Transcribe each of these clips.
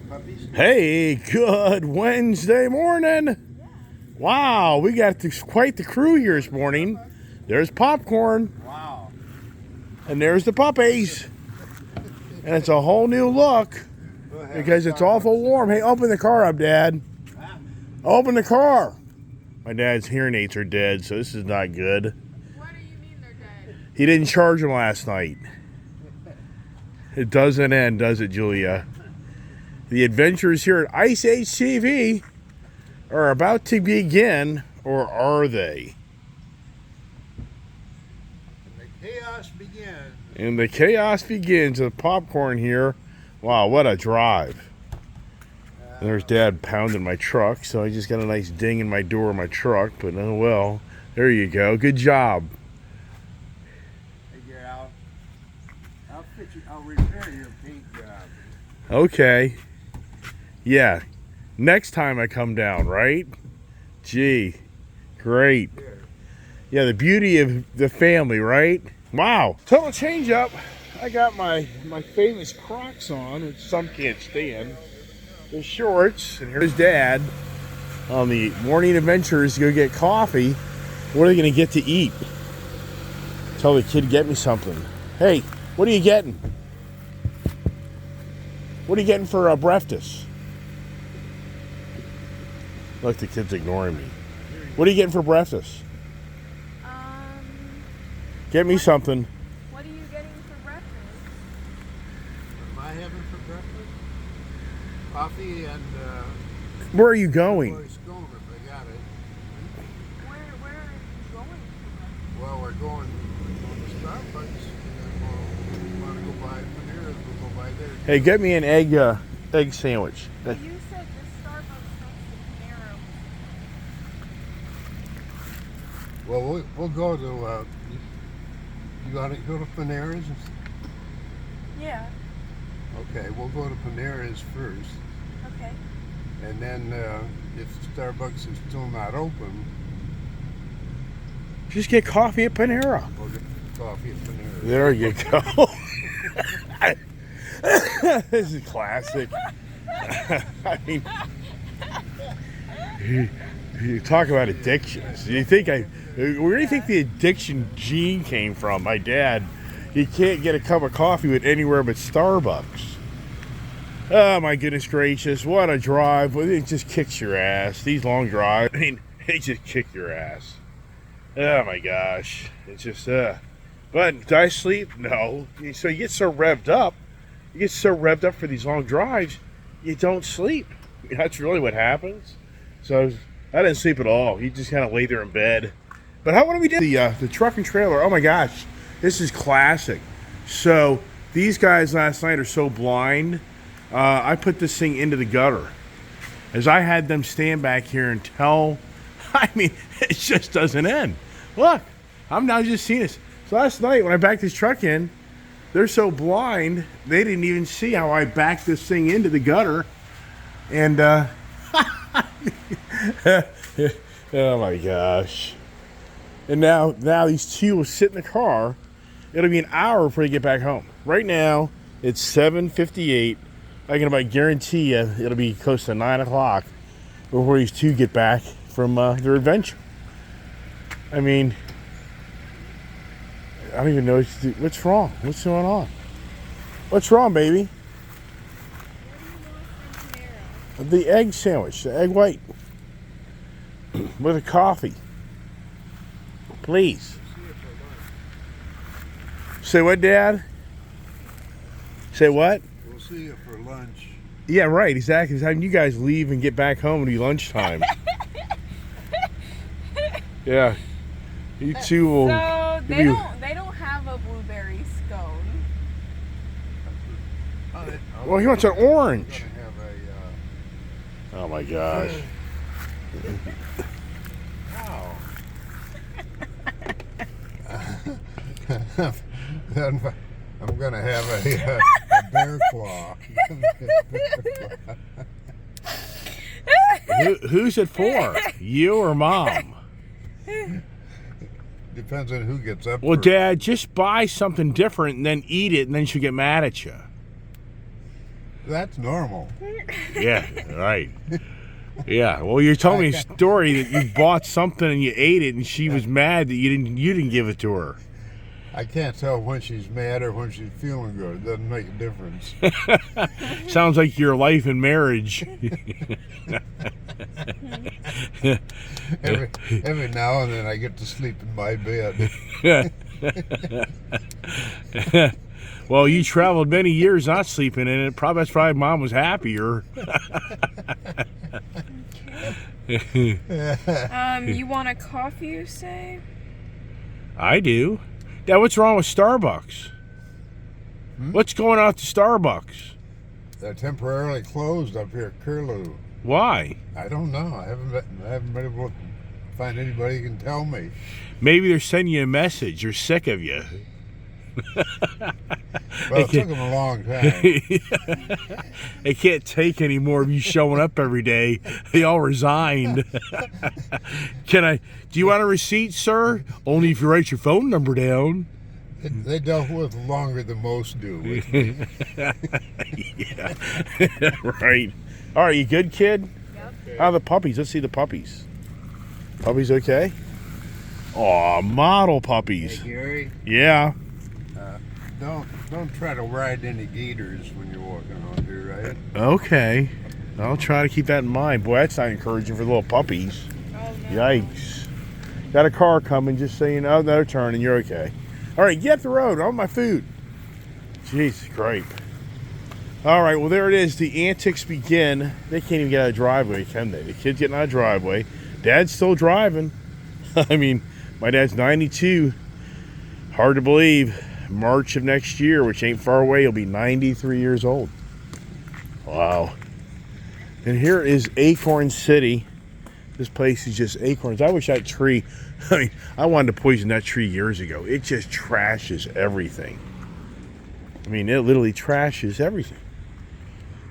puppies? Hey, good Wednesday morning. Wow, we got quite the crew here this morning. There's popcorn. Wow. And there's the puppies. And it's a whole new look because it's awful warm. Hey, open the car up, Dad. Open the car. My dad's hearing aids are dead, so this is not good. What do you mean they're dead? He didn't charge them last night. It doesn't end, does it, Julia? The adventures here at Ice Age TV are about to begin, or are they? And the chaos begins. And the chaos begins with popcorn here. Wow, what a drive. And there's Dad pounding my truck, so I just got a nice ding in my door of my truck, but oh well. There you go. Good job. Hey, Al, I'll repair your paint job. Okay. Yeah. Next time I come down, right? Gee. Great. Yeah, the beauty of the family, right? Wow. Total change up. I got my famous Crocs on, which some can't stand. The shorts, and here's Dad on the morning adventures to go get coffee. What are they going to get to eat? Tell the kid to get me something. Hey, what are you getting? What are you getting for breakfast? Look, the kid's ignoring me. What are you getting for breakfast? Get me something. What are you getting for breakfast? What am I having for breakfast? Coffee and Where are you going? scone if I got it. Where are you going for breakfast? Well, we're going to Starbucks, and then we'll want to go by Panera's. We'll go by there. Hey, get me an egg sandwich. But you said this Starbucks next to Panera. Well, we'll go to. You want to go to Panera's? Yeah. Okay, we'll go to Panera's first, Okay. and then if Starbucks is still not open, Just get coffee at Panera. we'll get coffee at Panera's. There you go. This is classic. I mean, you talk about addictions. You think where do you think the addiction gene came from? My dad, he can't get a cup of coffee with anywhere but Starbucks. Oh my goodness gracious, what a drive. Well, it just kicks your ass. These long drives, I mean, they just kick your ass. Oh my gosh. It's just, but do I sleep? No. So you get so revved up. You get so revved up for these long drives, you don't sleep. That's really what happens. So I didn't sleep at all. You just kind of lay there in bed. But what do we do? The truck and trailer, oh my gosh, this is classic. So these guys last night are so blind. I put this thing into the gutter. As I had them stand back here and tell, I mean, it just doesn't end. Look, I'm now just seeing this. So last night when I backed this truck in, they're so blind, they didn't even see how I backed this thing into the gutter. And, oh my gosh. And now these two will sit in the car. It'll be an hour before they get back home. Right now, it's 7:58. I can about guarantee you it'll be close to 9 o'clock before these two get back from their adventure. I mean, I don't even know what's wrong. What's going on? What's wrong, baby? The egg sandwich, the egg white with a coffee. Please. Say what, Dad? Say what? We'll see you for lunch. Yeah, right, exactly. It's having you guys leave and get back home, it'll be lunchtime. Yeah. You two will. So they don't have a blueberry scone. Well, he wants an orange. Have Oh my gosh. Then I'm gonna have a bear claw. Who's it for? You or Mom? Depends on who gets up. Well, first. Dad, just buy something different and then eat it, and then she'll get mad at you. That's normal. Yeah, right. Yeah. Well, you told me a story that you bought something and you ate it, and she was mad that you didn't give it to her. I can't tell when she's mad or when she's feeling good. It doesn't make a difference. Sounds like your life and marriage. every now and then I get to sleep in my bed. Well, you traveled many years not sleeping in it. That's probably Mom was happier. You want a coffee, you say? I do. Dad, what's wrong with Starbucks? What's going on at the Starbucks? They're temporarily closed up here at Curlew. Why? I don't know. I haven't been able to find anybody who can tell me. Maybe they're sending you a message. They're sick of you. Well, it took them a long time. They can't take any more of you showing up every day. They all resigned. Do you want a receipt, sir? Only if you write your phone number down. They dealt with longer than most do with me. Yeah. Right. All right, you good, kid? Yep. How are the puppies? Let's see the puppies. Puppies okay? Aw, model puppies. Hey, Gary. Yeah. Don't try to ride any gators when you're walking on here, right? Okay. I'll try to keep that in mind. Boy, that's not encouraging for the little puppies. Oh, no. Yikes. Got a car coming, just so you know. They're turning. You're okay. All right, get the road. On my food. Jeez, great. All right, well, there it is. The antics begin. They can't even get out of the driveway, can they? The kid's getting out of the driveway. Dad's still driving. I mean, my dad's 92. Hard to believe. March of next year, which ain't far away, he'll be 93 years old. Wow. And here is Acorn City. This place is just acorns. I wish that tree, I wanted to poison that tree years ago. It just trashes everything. I mean, it literally trashes everything.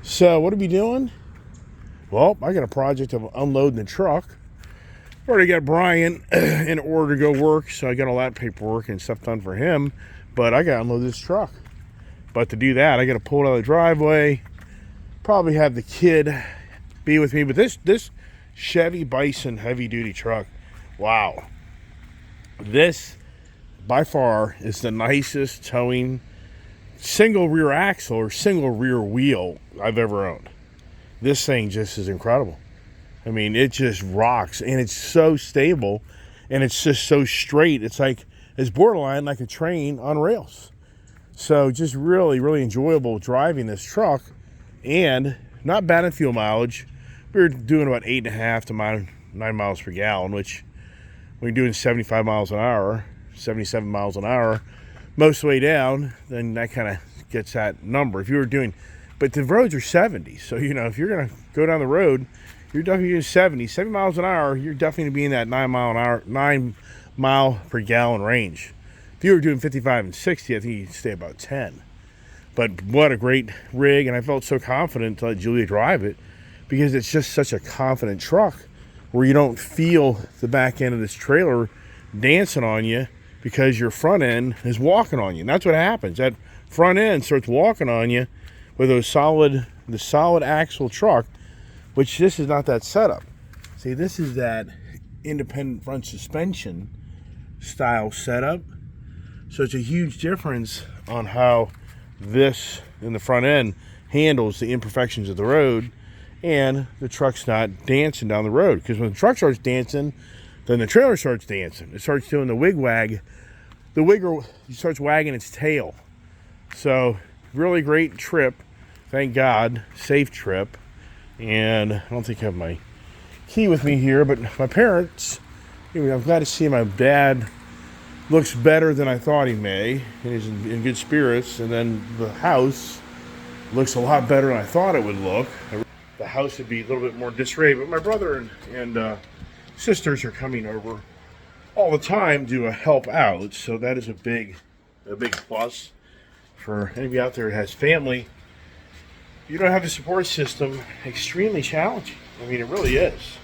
So, what are we doing? Well, I got a project of unloading the truck. Already got Brian in order to go work, so I got all that paperwork and stuff done for him. But I got to unload this truck. But to do that, I got to pull it out of the driveway. Probably have the kid be with me. But this Chevy Bison heavy-duty truck, wow. This, by far, is the nicest towing single rear axle or single rear wheel I've ever owned. This thing just is incredible. I mean, it just rocks. And it's so stable. And it's just so straight. It's borderline like a train on rails. So just really, really enjoyable driving this truck, and not bad in fuel mileage. We were doing about 8.5 to 9 miles per gallon, which when you're doing 75 miles an hour, 77 miles an hour, most of the way down, then that kind of gets that number. If you were doing, but the roads are 70. So, if you're going to go down the road, you're definitely doing 70 miles an hour. You're definitely going to be in that 9 mile per gallon range. If you were doing 55 and 60, I think you'd stay about 10. But what a great rig, and I felt so confident to let Julia drive it because it's just such a confident truck where you don't feel the back end of this trailer dancing on you because your front end is walking on you. And that's what happens. That front end starts walking on you with the solid axle truck, which this is not that setup. See, this is that independent front suspension style setup. So it's a huge difference on how this in the front end handles the imperfections of the road, and the truck's not dancing down the road. Because when the truck starts dancing, then the trailer starts dancing. It starts doing the wig-wag. The wigger starts wagging its tail. So really great trip. Thank God. Safe trip. And I don't think I have my key with me here, but my parents, I'm glad to see my dad looks better than I thought he may. He's in good spirits. And then the house looks a lot better than I thought it would look. The house would be a little bit more disarray, but my brother and sisters are coming over all the time to help out. So that is a big plus for any of you out there that has family. You don't have the support system, extremely challenging. I mean, it really is.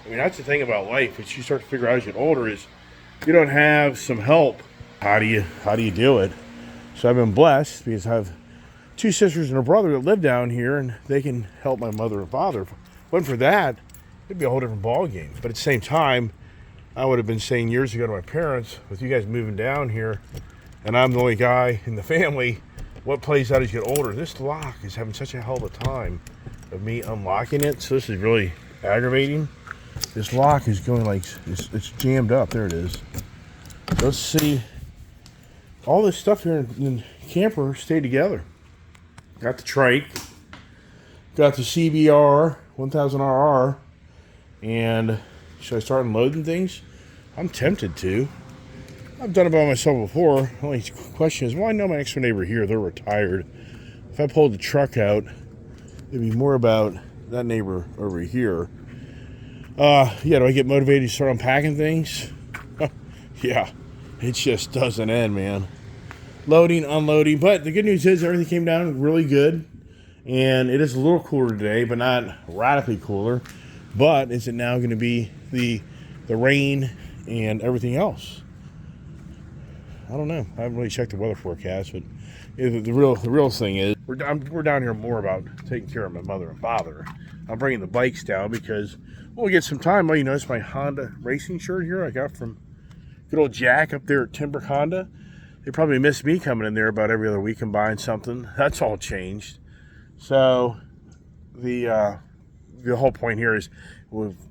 I mean, that's the thing about life, which you start to figure out as you get older, is you don't have some help. How do you do it? So I've been blessed because I have two sisters and a brother that live down here, and they can help my mother and father. If it wasn't for that, it'd be a whole different ball game. But at the same time, I would have been saying years ago to my parents, with you guys moving down here, and I'm the only guy in the family, what plays out as you get older? This lock is having such a hell of a time of me unlocking it, so this is really aggravating. This lock is going like, it's jammed up. There it is. Let's see. All this stuff here in the camper stayed together. Got the trike, got the CBR 1000RR, and should I start unloading things? I'm tempted to. I've done it by myself before. The only question is, well, I know my next door neighbor here, they're retired. If I pulled the truck out, it'd be more about that neighbor over here. Yeah, do I get motivated to start unpacking things? Yeah, it just doesn't end, man. Loading, unloading, but the good news is everything came down really good, and it is a little cooler today, but not radically cooler. But is it now going to be the rain and everything else? I don't know. I haven't really checked the weather forecast, but the real thing is we're down here more about taking care of my mother and father. I'm bringing the bikes down because we'll get some time. Well, you notice my Honda racing shirt here I got from good old Jack up there at Timber Honda. They probably miss me coming in there about every other week and buying something. That's all changed. So the whole point here is,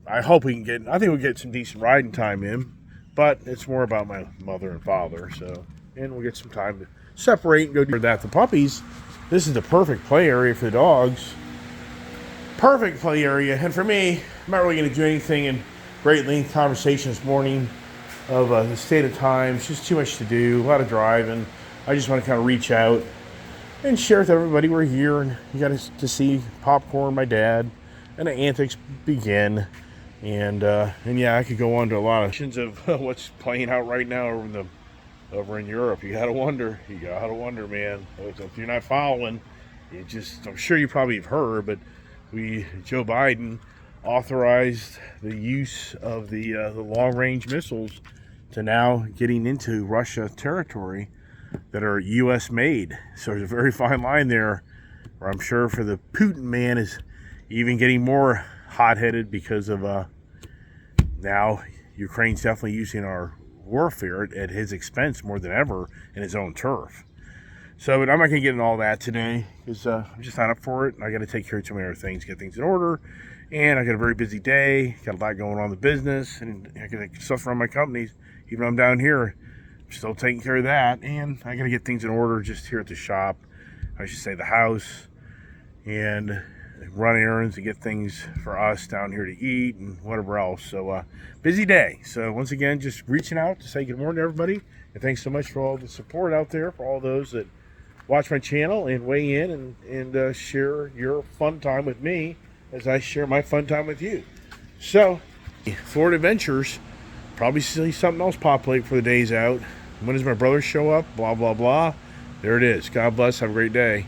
I hope we can get. I think we'll get some decent riding time in, but it's more about my mother and father. So, and we'll get some time to separate and go do that. The puppies. This is the perfect play area for the dogs. Perfect play area, and for me, I'm not really going to do anything in great length conversation this morning of the state of time. It's just too much to do, a lot of driving. I just want to kind of reach out and share with everybody we're here, and you got to see Popcorn, my dad, and the antics begin. And yeah, I could go on to a lot of what's playing out right now over in Europe. You gotta wonder, man. If you're not following, I'm sure you probably have heard, but Joe Biden authorized the use of the long-range missiles to now getting into Russia territory that are U.S. made. So there's a very fine line there, where I'm sure for the Putin man is even getting more hot-headed because of now Ukraine's definitely using our warfare at his expense more than ever in his own turf. So, but I'm not going to get into all that today because I'm just not up for it. I got to take care of too many other things, get things in order, and I got a very busy day. Got a lot going on in the business, and I got stuff around my companies. Even though I'm down here, I'm still taking care of that, and I got to get things in order just here at the shop. I should say the house, and run errands and get things for us down here to eat and whatever else. So busy day. So once again, just reaching out to say good morning to everybody, and thanks so much for all the support out there, for all those that watch my channel and weigh in and share your fun time with me as I share my fun time with you. So Florida Adventures, probably see something else populate for the days out. When does my brother show up? Blah blah blah. There it is. God bless. Have a great day.